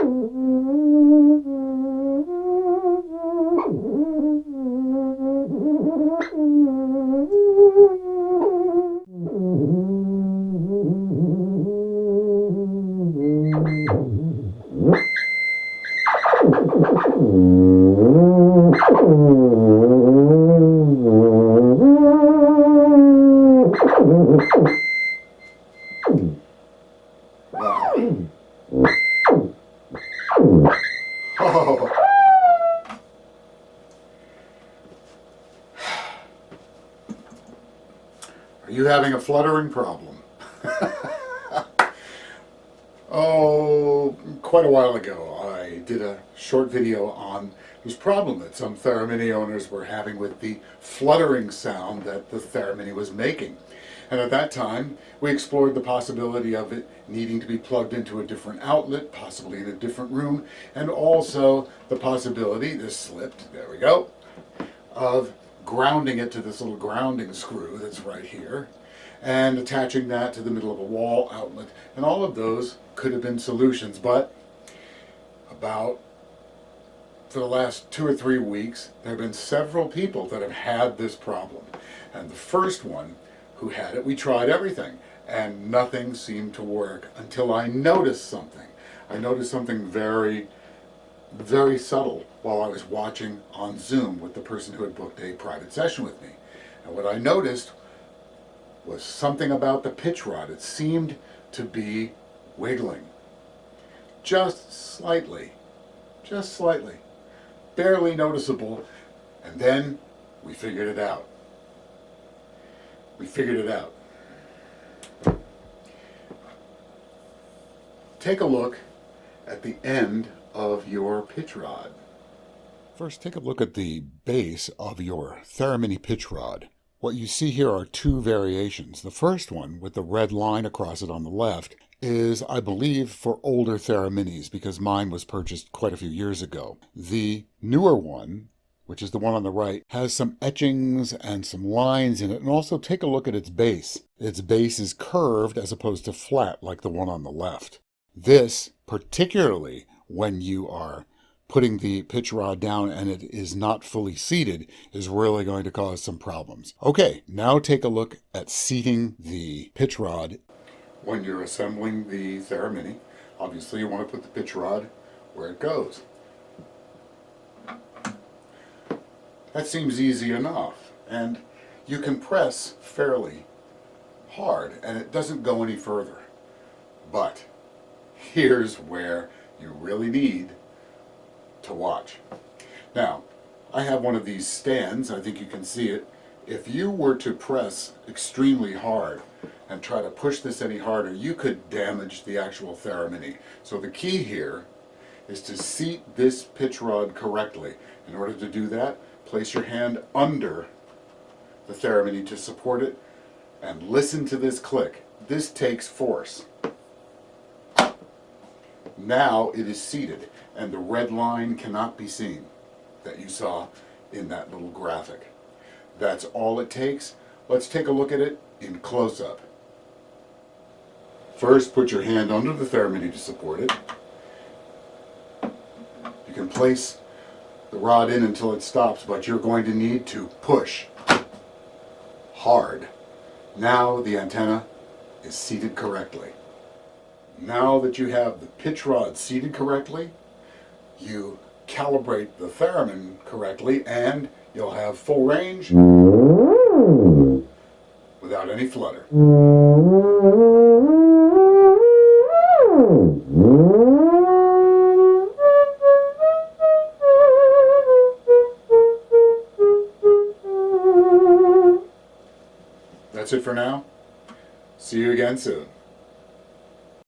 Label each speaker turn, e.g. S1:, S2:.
S1: Oh. Are you having a fluttering problem? Oh, quite a while ago I did a short video on this problem that some Theremini owners were having with the fluttering sound that the Theremini was making. And at that time, we explored the possibility of it needing to be plugged into a different outlet, possibly in a different room, and also the possibility, this slipped, there we go, of grounding it to this little grounding screw that's right here, and attaching that to the middle of a wall outlet. And all of those could have been solutions, but for the last 2 or 3 weeks, there have been several people that have had this problem. And the first one who had it, we tried everything, and nothing seemed to work until I noticed something. I noticed something very, very subtle while I was watching on Zoom with the person who had booked a private session with me. And what I noticed was something about the pitch rod. It seemed to be wiggling. Just slightly. Barely noticeable. And then we figured it out. Take a look at the end of your pitch rod. First, take a look at the base of your Theremin pitch rod. What you see here are 2 variations. The first one, with the red line across it on the left, is, I believe, for older Thereminis, because mine was purchased quite a few years ago. The newer one, which is the one on the right, has some etchings and some lines in it. And also take a look at its base. Its base is curved as opposed to flat like the one on the left. This, particularly when you are putting the pitch rod down and it is not fully seated, is really going to cause some problems. Okay, now take a look at seating the pitch rod. When you're assembling the Theremini, obviously you want to put the pitch rod where it goes. That seems easy enough, and you can press fairly hard and it doesn't go any further. But here's where you really need to watch. Now, I have one of these stands, I think you can see it. If you were to press extremely hard and try to push this any harder, you could damage the actual Theremini. So the key here is to seat this pitch rod correctly. In order to do that, place your hand under the Theremini to support it, and listen to this click. This takes force. Now it is seated, and the red line cannot be seen that you saw in that little graphic. That's all it takes. Let's take a look at it in close-up. First, put your hand under the Theremini to support it. You can place the rod in until it stops, but you're going to need to push hard. Now the antenna is seated correctly. Now that you have the pitch rod seated correctly, you calibrate the theremin correctly, and you'll have full range without any flutter. That's it for now. See you again soon.